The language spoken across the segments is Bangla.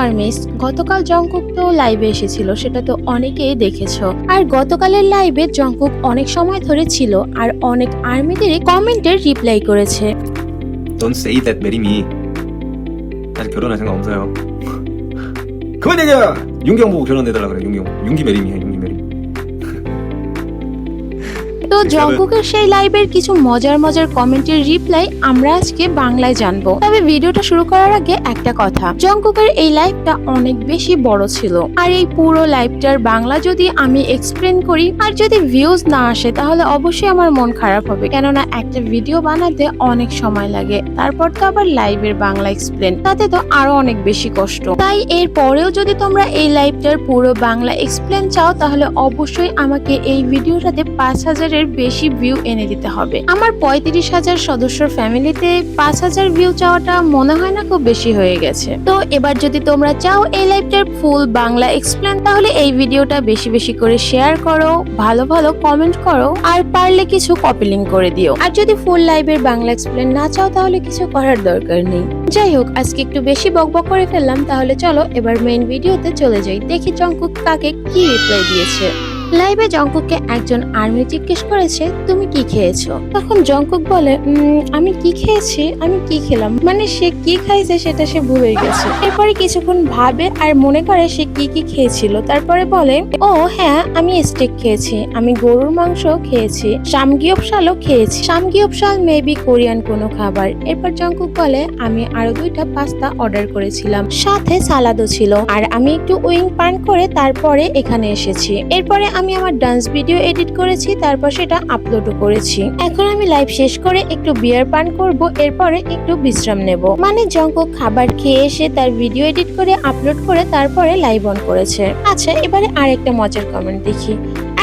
আর্মিস, গতকাল জংকুক তো লাইভে এসেছিল, সেটা তো অনেকেই দেখেছো। আর গতকালের লাইভে জংকুক অনেক সময় ধরে ছিল আর অনেক আর্মিদের কমেন্টের রিপ্লাই করেছে। Don't say that, 메리미. 아직 결혼할 생각 없어요. 그만 얘기야! 윤경 보고 결혼해달라 그래, 윤경. 윤기 메리미야, 윤기 메리미. তো জংকুকের সেই লাইভের কিছু মজার মজার কমেন্টের রিপ্লাই আমরা আজকে বাংলায় জানবো। তবে ভিডিওটা শুরু করার আগে একটা কথা, জংকুকের এই লাইভটা অনেক বেশি বড় ছিল আর এই পুরো লাইভটার বাংলা যদি আমি এক্সপ্লেন করি আর যদি ভিউজ না আসে তাহলে অবশ্যই আমার মন খারাপ হবে, কেননা একটা ভিডিও বানাতে অনেক সময় লাগে, তারপর তো আবার লাইভের বাংলা এক্সপ্লেন, তাতে তো আরো অনেক বেশি কষ্ট। তাই এর পরেও যদি তোমরা এই লাইভটার পুরো বাংলা এক্সপ্লেন চাও তাহলে অবশ্যই আমাকে এই ভিডিওটাতে 5000 বেশি ভিউ এনে দিতে হবে। আমার 35,000 সদস্যর ফ্যামিলিতে 5000 ভিউ চাওয়াটা মনে হয় না খুব বেশি হয়ে গেছে। তো এবার যদি তোমরা চাও এই লাইভটার ফুল বাংলা এক্সপ্লেন তাহলে এই ভিডিওটা বেশি বেশি করে শেয়ার করো, ভালো ভালো কমেন্ট করো আর পারলে কিছু কপি লিংক করে দিও। আর যদি ফুল লাইভের বাংলা এক্সপ্লেন না চাও তাহলে কিছু করার দরকার নেই। যাই হোক, আজকে একটু বেশি বকবক করে ফেললাম, তাহলে চলো এবার মেইন ভিডিওতে চলে যাই, দেখি জংকুক কাকে কি রিপ্লাই দিয়েছে। লাইভে জংকুককে একজন আর্মি জিজ্ঞেস করেছে তুমি কি খেয়েছো, তখন জংকুক বলে আমি কি খেয়েছি, আমি কি খেলাম, মানে সে কি খাইছে সেটা সে ভুলে গেছে। এরপরে কিছুক্ষণ ভাবে আর মনে করে সে কি কি খেয়েছিল, তারপরে বলে ও হ্যাঁ আমি স্টেক খেয়েছি, আমি গরুর মাংস খেয়েছি, সামগিয়োপসালও খেয়েছি। সামগিয়োপসাল মেবি কোরিয়ান কোনো খাবার। এরপর জংকুক বলে আমি আরো 2টা পাস্তা অর্ডার করেছিলাম, সাথে সালাদও ছিল, আর আমি একটু উইং পান করে তারপরে এখানে এসেছি। এরপরে আমি আমার ডান্স ভিডিও এডিট করেছি, তারপর সেটা আপলোডও করেছি। এখন আমি লাইভ শেষ করে একটু বিয়ার পান করব, এরপরে একটু বিশ্রাম নেব। মানে জংকুক খাবার খেয়ে এসে তার ভিডিও এডিট করে আপলোড করে তারপরে লাইভ অন করেছে। আচ্ছা, এবারে আরেকটা মজার কমেন্ট দেখি।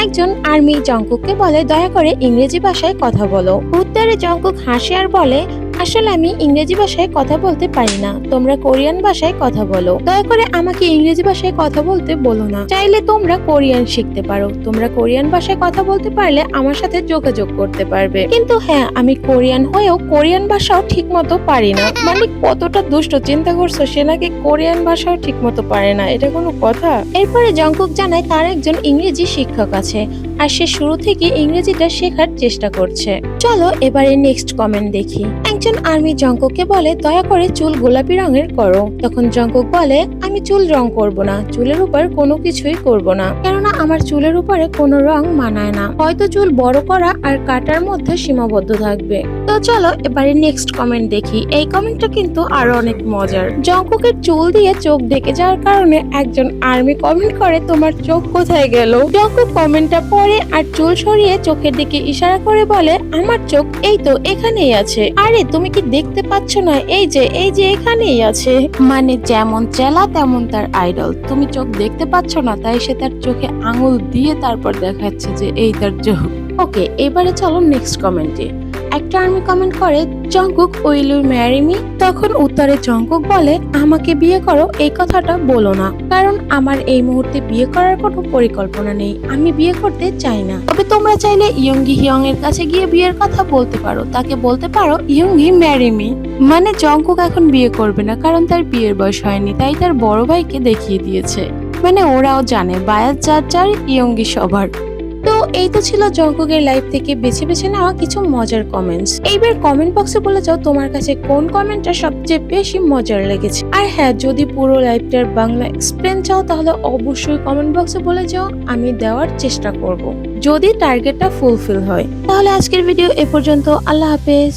একজন আর্মি জংকুককে বলে দয়া করে ইংরেজি ভাষায় কথা বলো। উত্তরে জংকুক হাসে আর বলে আসলে আমি ইংরেজি ভাষায় কথা বলতে পারি না, তোমরা কোরিয়ান ভাষায় কথা বলো, দয়া করে আমাকে ইংরেজি ভাষায় কথা বলতে বলো না। চাইলে তোমরা কোরিয়ান শিখতে পারো, তোমরা কোরিয়ান ভাষায় কথা বলতে পারলে আমার সাথে যোগাযোগ করতে পারবে। কিন্তু হ্যাঁ, আমি কোরিয়ান হয়েও কোরিয়ান ভাষাও ঠিক মতো পারি না। মানে কতটা দুষ্ট, চিন্তা করছো, সে নাকি কোরিয়ান ভাষাও ঠিক মতো পারে না, এটা কোনো কথা? এরপরে জংকুক জানায় তার একজন ইংরেজি শিক্ষক আছে আর সে শুরু থেকে ইংরেজিটা শেখার চেষ্টা করছে। চলো এবারে নেক্সট কমেন্ট দেখি। একজন আর্মি জংকুককে বলে দয়া করে চুল গোলাপি রঙের করো। তখন জংকুক বলে আমি চুল রং করব না, চুলের উপর কোনো কিছুই করব না, কেননা আমার চুলের উপরে কোনো রং মানায় না, হয়তো চুল বড় করা আর কাটার মধ্যে সীমাবদ্ধ থাকবে। তো চলো এবারে নেক্সট কমেন্ট দেখি। এই কমেন্টটা কিন্তু আরো অনেক মজার। জংকুকের চুল দিয়ে চোখ ঢেকে যাওয়ার কারণে একজন আর্মি কমেন্ট করে তোমার চোখ কোথায় গেল। জংকুক কমেন্টটা পড়ে আর চুল সরিয়ে চোখের দিকে ইশারা করে বলে আমার চোখ এই তো এখানেই আছে, আরে তুমি কি দেখতে পাচ্ছ না, এই যে এখানেই আছে। মানে যেমন চেলা তেমন তার আইডল, তুমি চোখ দেখতে পাচ্ছ না তাই সে তার চোখে আঙুল দিয়ে তারপর দেখাচ্ছে যে এই তার চোখ। ওকে, এবারে চলো নেক্সট কমেন্টে। একটা আর্মি কমেন্ট করে Jungkook will you marry me. তখন উত্তরে জংকুক বলে আমাকে বিয়ে করো এই কথাটা বলো না, কারণ আমার এই মুহূর্তে বিয়ে করার কোনো পরিকল্পনা নেই, আমি বিয়ে করতে চাই না। তবে তোমরা চাইলে ইয়ংগি হিয়ং এর কাছে গিয়ে বিয়ের কথা বলতে পারো, তাকে বলতে পারো ইয়ংগি ম্যারি মি। মানে জংকুক এখন বিয়ে করবে না কারণ তার বিয়ের বয়স হয়নি, তাই তার বড় ভাইকে দেখিয়ে দিয়েছে। মানে ওরাও জানে বায়াত যার যার, ইয়ংগি সবার। তো এই তো ছিল জংকুকের লাইভ থেকে বেছে বেছে নেওয়া কিছু মজার কমেন্টস। এইবার কমেন্ট বক্সে বলে যাও তোমার কাছে কোন কমেন্টটা সবচেয়ে বেশি মজার লেগেছে। আর হ্যাঁ, যদি পুরো লাইভটার বাংলা এক্সপ্লেন চাও তাহলে অবশ্যই কমেন্ট বক্সে বলে যাও, আমি দেওয়ার চেষ্টা করব যদি টার্গেটটা ফুলফিল হয়। তাহলে আজকের ভিডিও এ পর্যন্ত, আল্লাহ হাফেজ।